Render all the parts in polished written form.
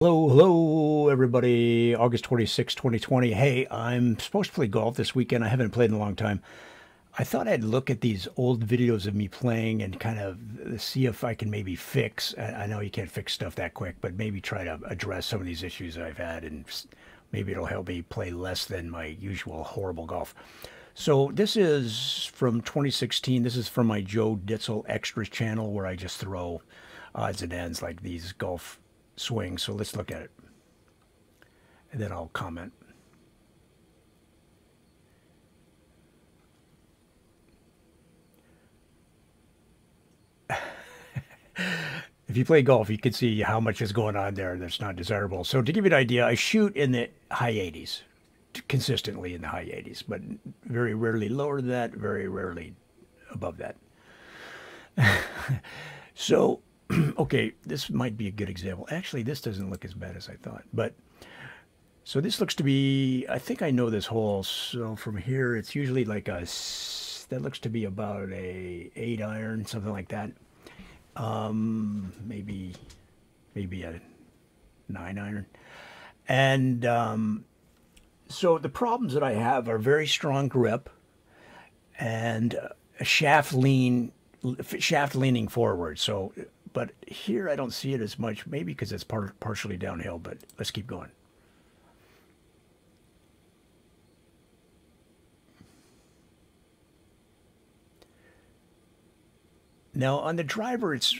Hello, everybody. August 26, 2020. Hey, I'm supposed to play golf this weekend. I haven't played in a long time. I thought I'd look at these old videos of me playing and kind of see if I can maybe fix. I know you can't fix stuff that quick, but maybe try to address some of these issues that I've had, and maybe it'll help me play less than my usual horrible golf. So this is from 2016. This is from my Joe Ditzel Extras channel where I just throw odds and ends like these golf swings. So let's look at it, and then I'll comment. If you play golf, you can see how much is going on there that's not desirable. So to give you an idea, I shoot in the high 80s, consistently in the high 80s, but very rarely lower than that, very rarely above that. So, okay, this might be a good example. Actually, this doesn't look as bad as I thought. But so this looks to be, I think I know this hole. So from here, it's usually like that looks to be about a 8-iron, something like that. Maybe a 9-iron. And so the problems that I have are very strong grip and a shaft leaning forward. So, but here I don't see it as much, maybe because it's partially downhill, but let's keep going. Now on the driver, it's,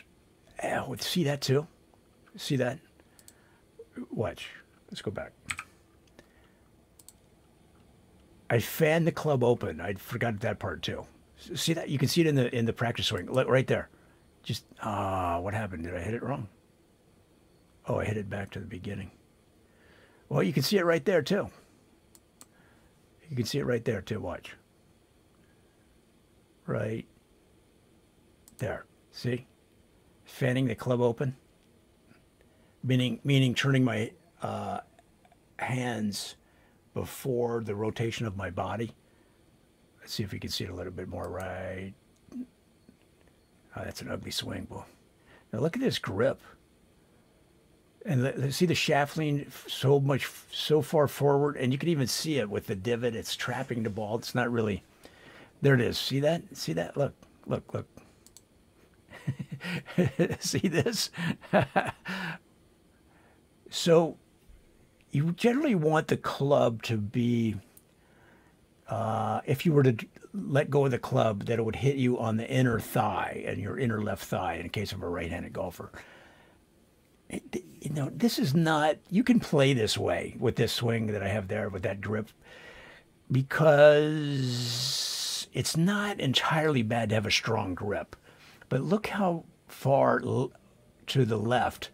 see that too? See that? Watch. Let's go back. I fan the club open. I forgot that part too. See that? You can see it in the practice swing. Look right there. Just what happened? Did I hit it wrong? Oh, I hit it back to the beginning. Well, you can see it right there too. You can see it right there too. Watch. Right there. See? Fanning the club open. Meaning turning my hands before the rotation of my body. Let's see if we can see it a little bit more. Right. Oh, that's an ugly swing, boy. Now look at this grip. And see the shaft lean so far forward, and you can even see it with the divot. It's trapping the ball. It's not really. There it is. See that? See that? Look, look, look. See this? So you generally want the club to be, if you were to let go of the club, that it would hit you on the inner thigh and your inner left thigh in case of a right-handed golfer. You know, this is not, you can play this way with this swing that I have there with that grip, because it's not entirely bad to have a strong grip. But look how far to the left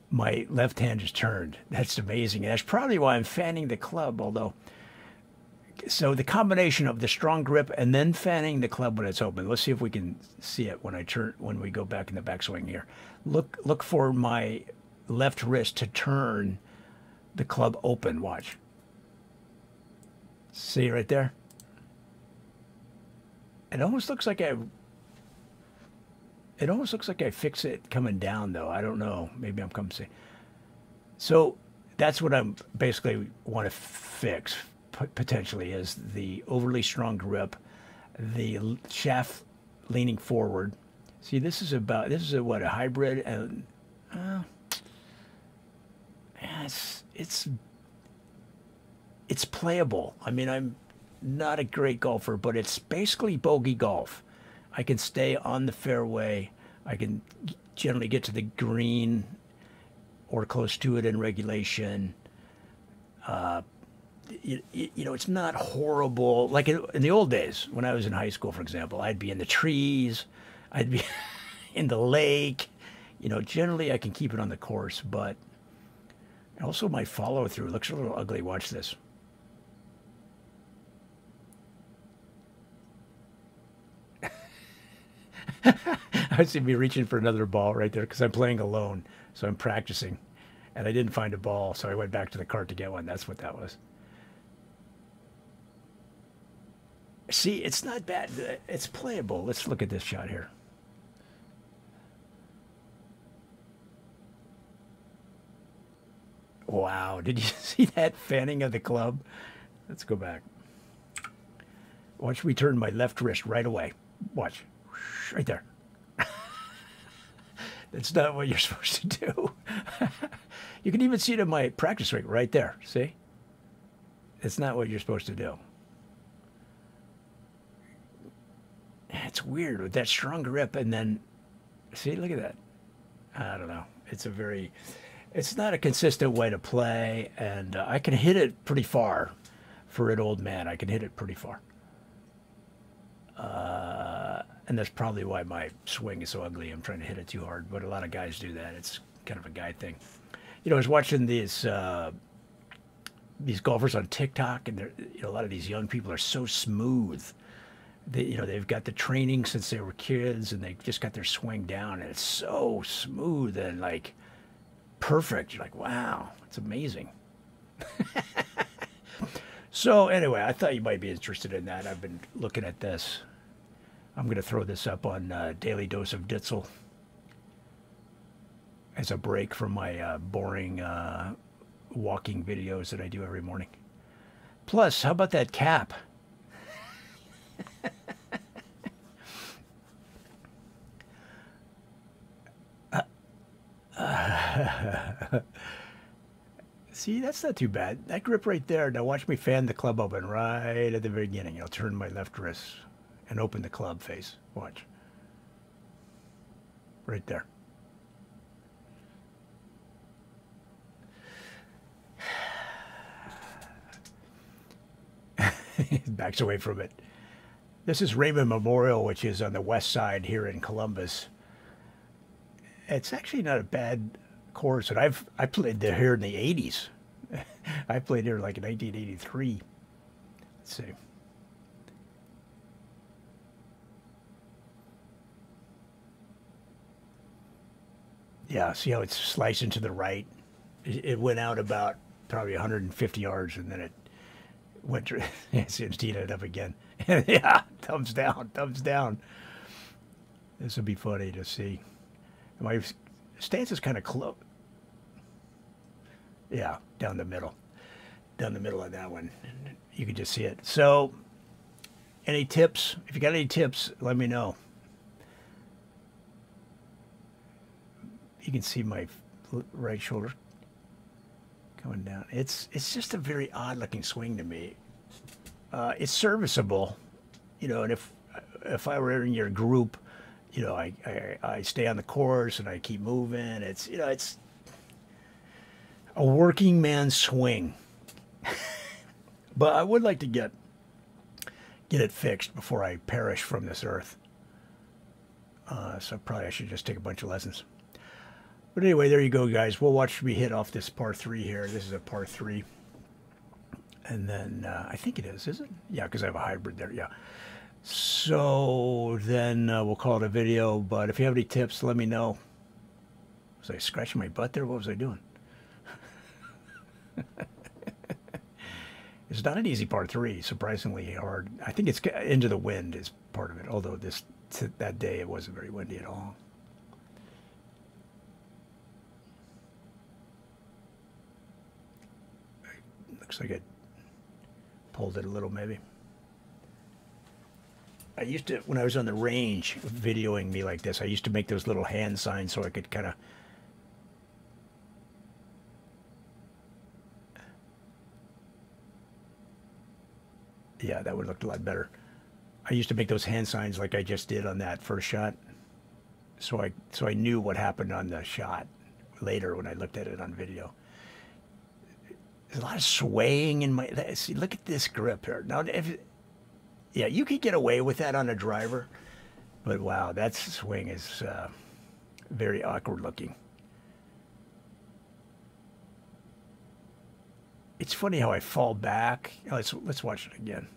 my left hand is turned. That's amazing. And that's probably why I'm fanning the club, although. So the combination of the strong grip and then fanning the club when it's open. Let's see if we can see it when we go back in the backswing here. Look for my left wrist to turn the club open. Watch. See right there? It almost looks like I fix it coming down, though. I don't know. Maybe I'm coming to see. So that's what I'm basically want to fix, potentially, is the overly strong grip, the shaft leaning forward. See, this is what, a hybrid, and it's playable. I mean, I'm not a great golfer, but it's basically bogey golf. I can stay on the fairway. I can generally get to the green or close to it in regulation. You know, it's not horrible. Like in the old days, when I was in high school, for example, I'd be in the trees. I'd be in the lake. You know, generally I can keep it on the course, but also my follow-through looks a little ugly. Watch this. I see me reaching for another ball right there because I'm playing alone, so I'm practicing. And I didn't find a ball, so I went back to the cart to get one. That's what that was. See, it's not bad. It's playable. Let's look at this shot here. Wow, did you see that fanning of the club? Let's go back. Watch me turn my left wrist right away. Watch. Right there. That's not what you're supposed to do. You can even see it in my practice ring right there. See? It's not what you're supposed to do. It's weird with that strong grip and then, see, look at that. I don't know. It's not a consistent way to play, and I can hit it pretty far for an old man. I can hit it pretty far. And that's probably why my swing is so ugly. I'm trying to hit it too hard, but a lot of guys do that. It's kind of a guy thing. You know, I was watching these golfers on TikTok, and a lot of these young people are so smooth. They've got the training since they were kids, and they just got their swing down, and it's so smooth and like perfect. You're like, wow, it's amazing. So anyway, I thought you might be interested in that. I've been looking at this. I'm going to throw this up on Daily Dose of Ditzel as a break from my boring walking videos that I do every morning. Plus, how about that cap? See, that's not too bad. That grip right there. Now watch me fan the club open right at the beginning. I'll turn my left wrist and open the club face. Watch. Right there. Backs away from it. This is Raymond Memorial, which is on the west side here in Columbus. It's actually not a bad course, and I played there here in the 80s. I played here like in 1983. Let's see. Yeah, see how it's slicing to the right? It went out about probably 150 yards, and then it went to, it's teed it up again. Yeah, thumbs down, thumbs down. This would be funny to see. My stance is kind of close. Yeah, down the middle. Down the middle of that one. You can just see it. So, any tips? If you got any tips, let me know. You can see my right shoulder coming down. It's just a very odd looking swing to me. It's serviceable, and if I were in your group, I stay on the course and I keep moving. It's a working man's swing. But I would like to get it fixed before I perish from this earth. So probably I should just take a bunch of lessons. But anyway, there you go, guys. We'll watch me hit off this par 3 here. This is a par 3. And then I think it is it? Yeah, because I have a hybrid there, yeah. So then we'll call it a video. But if you have any tips, let me know. Was I scratching my butt there? What was I doing? It's not an easy par 3, surprisingly hard. I think it's into the wind is part of it, although that day it wasn't very windy at all. Looks like it pulled it a little, maybe. I used to, when I was on the range videoing me like this, I used to make those little hand signs so I could kind of... Yeah, that would look a lot better. I used to make those hand signs like I just did on that first shot. So I knew what happened on the shot later when I looked at it on video. There's a lot of swaying in my... See, look at this grip here. Now, yeah, you could get away with that on a driver, but wow, that swing is very awkward looking. It's funny how I fall back. Let's watch it again.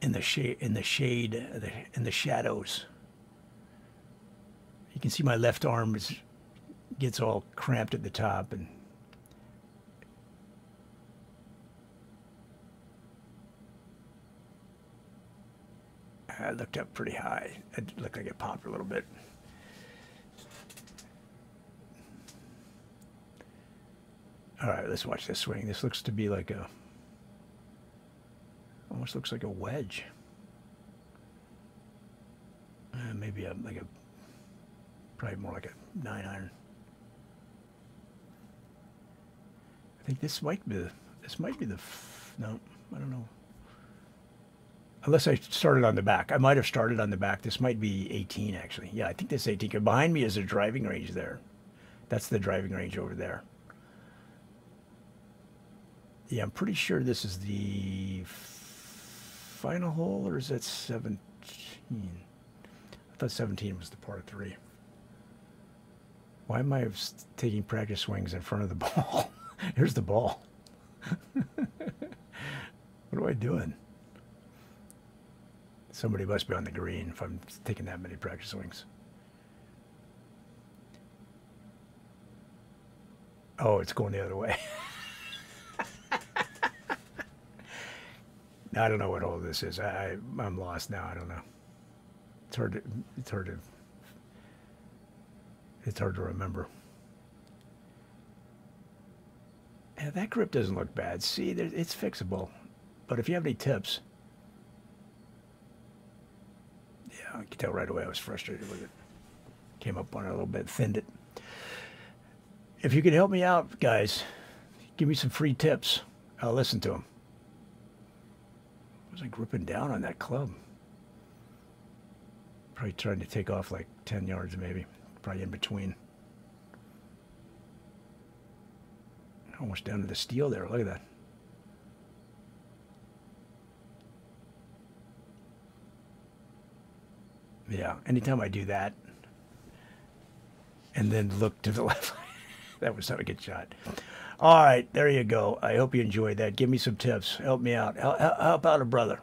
In the the shadows. You can see my left arm gets all cramped at the top, and I looked up pretty high. It looked like it popped a little bit. All right, let's watch this swing. This looks to be like a, almost looks like a wedge. Maybe like a, probably more like a 9-iron. I think this might be the, no, I don't know. Unless I started on the back. I might have started on the back. This might be 18, actually. Yeah, I think this is 18. Behind me is a driving range there. That's the driving range over there. Yeah, I'm pretty sure this is the final hole, or is that 17? I thought 17 was the par 3. Why am I taking practice swings in front of the ball? Here's the ball. What am I doing? Somebody must be on the green if I'm taking that many practice swings. Oh, it's going the other way. I don't know what all this is. I'm lost now. I don't know. It's hard to remember. Yeah, that grip doesn't look bad. See, it's fixable. But if you have any tips, yeah, I can tell right away I was frustrated with it. Came up on it a little bit, thinned it. If you could help me out, guys, give me some free tips. I'll listen to them. Was I gripping down on that club? Probably trying to take off like 10 yards maybe. Probably in between. Almost down to the steel there. Look at that. Yeah, anytime I do that and then look to the left, that was not a good shot. All right, there you go. I hope you enjoyed that. Give me some tips. Help me out. Help out a brother.